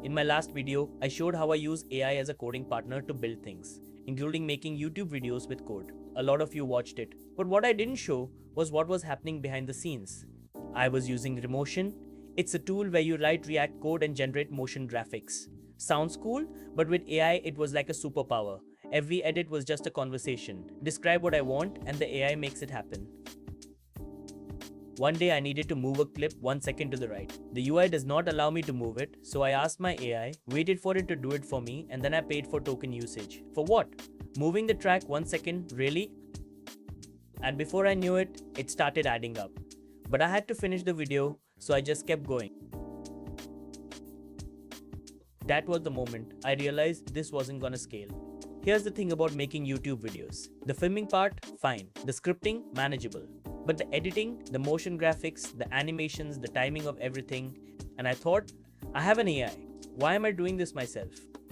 In my last video, I showed how I use AI as a coding partner to build things, including making YouTube videos with code. A lot of you watched it, but what I didn't show was what was happening behind the scenes. I was using Remotion. It's a tool where you write React code and generate motion graphics. Sounds cool, but with AI it was like a superpower. Every edit was just a conversation. Describe what I want and the AI makes it happen. One day I needed to move a clip 1 second to the right. The UI does not allow me to move it, so I asked my AI, waited for it to do it for me, and then I paid for token usage. For what? Moving the track 1 second, really? And before I knew it, it started adding up. But I had to finish the video, so I just kept going. That was the moment I realized this wasn't gonna scale. Here's the thing about making YouTube videos. The filming part, fine. The scripting, manageable. But the editing, the motion graphics, the animations, the timing of everything, and I thought, I have an AI. Why am I doing this myself?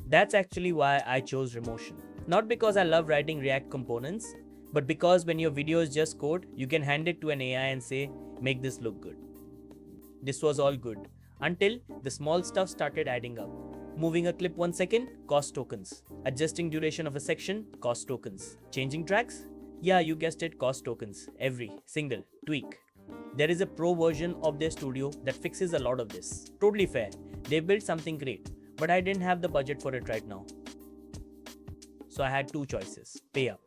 That's actually why I chose Remotion. Not because I love writing React components, but because when your video is just code, you can hand it to an AI and say, make this look good. This was all good, until the small stuff started adding up. Moving a clip 1 second, cost tokens. Adjusting duration of a section, cost tokens. Changing tracks? Yeah, you guessed it, cost tokens. Every single tweak. There is a pro version of their studio that fixes a lot of this. Totally fair. They built something great, but I didn't have the budget for it right now. So I had two choices, pay up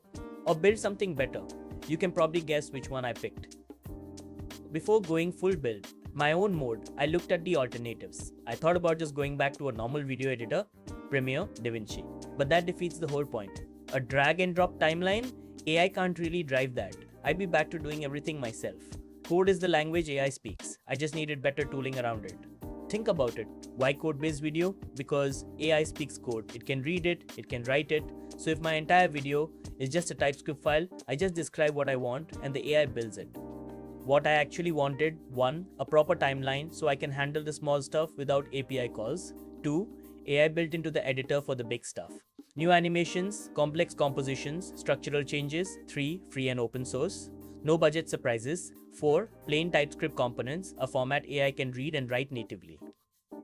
or build something better. You can probably guess which one I picked. Before going full build, my own mode, I looked at the alternatives. I thought about just going back to a normal video editor, Premiere, DaVinci. But that defeats the whole point. A drag and drop timeline? AI can't really drive that. I'd be back to doing everything myself. Code is the language AI speaks. I just needed better tooling around it. Think about it. Why code-based video? Because AI speaks code. It can read it, it can write it. So if my entire video is just a TypeScript file, I just describe what I want and the AI builds it. What I actually wanted: 1. A proper timeline so I can handle the small stuff without API calls. 2. AI built into the editor for the big stuff. New animations, complex compositions, structural changes. 3. Free and open source. No budget surprises. 4. Plain TypeScript components, a format AI can read and write natively.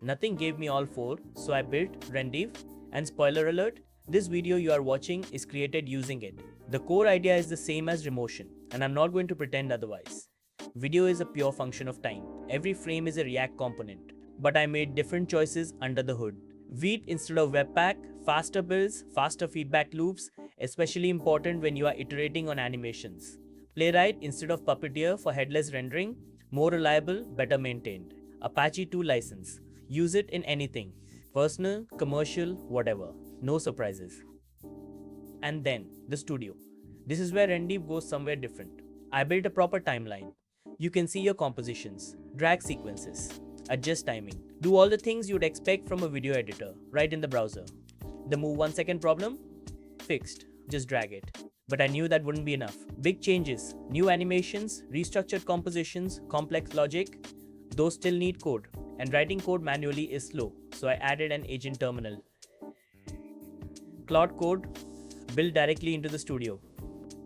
Nothing gave me all 4, so I built Rendiv. And spoiler alert, this video you are watching is created using it. The core idea is the same as Remotion, and I'm not going to pretend otherwise. Video is a pure function of time. Every frame is a React component. But I made different choices under the hood. Vite instead of Webpack, faster builds, faster feedback loops, especially important when you are iterating on animations. Playwright instead of Puppeteer for headless rendering, more reliable, better maintained. Apache 2 license. Use it in anything. Personal, commercial, whatever. No surprises. And then, the studio. This is where Rendiv goes somewhere different. I built a proper timeline. You can see your compositions, drag sequences, adjust timing, do all the things you'd expect from a video editor right in the browser. The move 1 second problem? Fixed. Just drag it. But I knew that wouldn't be enough. Big changes, new animations, restructured compositions, complex logic, those still need code. And writing code manually is slow, so I added an agent terminal. Claude Code, built directly into the studio.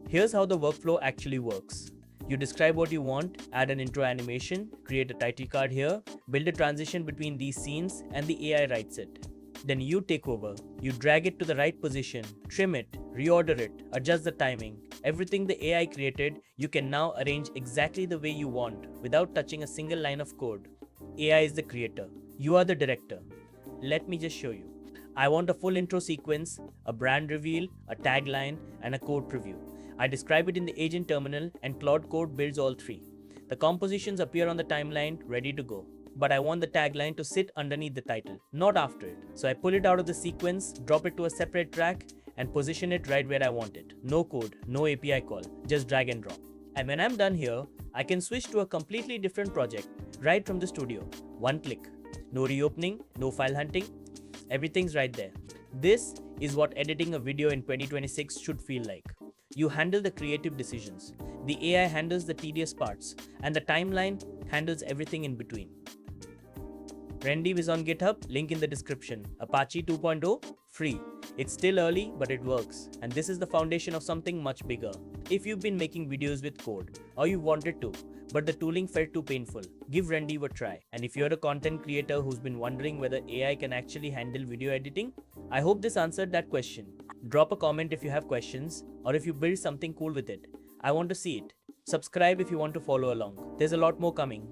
Here's how the workflow actually works. You describe what you want, add an intro animation, create a title card here, build a transition between these scenes, and the AI writes it. Then you take over. You drag it to the right position, trim it, reorder it, adjust the timing. Everything the AI created, you can now arrange exactly the way you want without touching a single line of code. AI is the creator. You are the director. Let me just show you. I want a full intro sequence, a brand reveal, a tagline, and a code preview. I describe it in the agent terminal and Claude Code builds all three. The compositions appear on the timeline, ready to go. But I want the tagline to sit underneath the title, not after it. So I pull it out of the sequence, drop it to a separate track, and position it right where I want it. No code, no API call, just drag and drop. And when I'm done here, I can switch to a completely different project right from the studio. One click. No reopening, no file hunting. Everything's right there. This is what editing a video in 2026 should feel like. You handle the creative decisions, the AI handles the tedious parts, and the timeline handles everything in between. Rendiv is on GitHub, link in the description. Apache 2.0, free. It's still early, but it works. And this is the foundation of something much bigger. If you've been making videos with code, or you wanted to, but the tooling felt too painful, give Rendiv a try. And if you're a content creator who's been wondering whether AI can actually handle video editing, I hope this answered that question. Drop a comment if you have questions, or if you build something cool with it. I want to see it. Subscribe if you want to follow along. There's a lot more coming.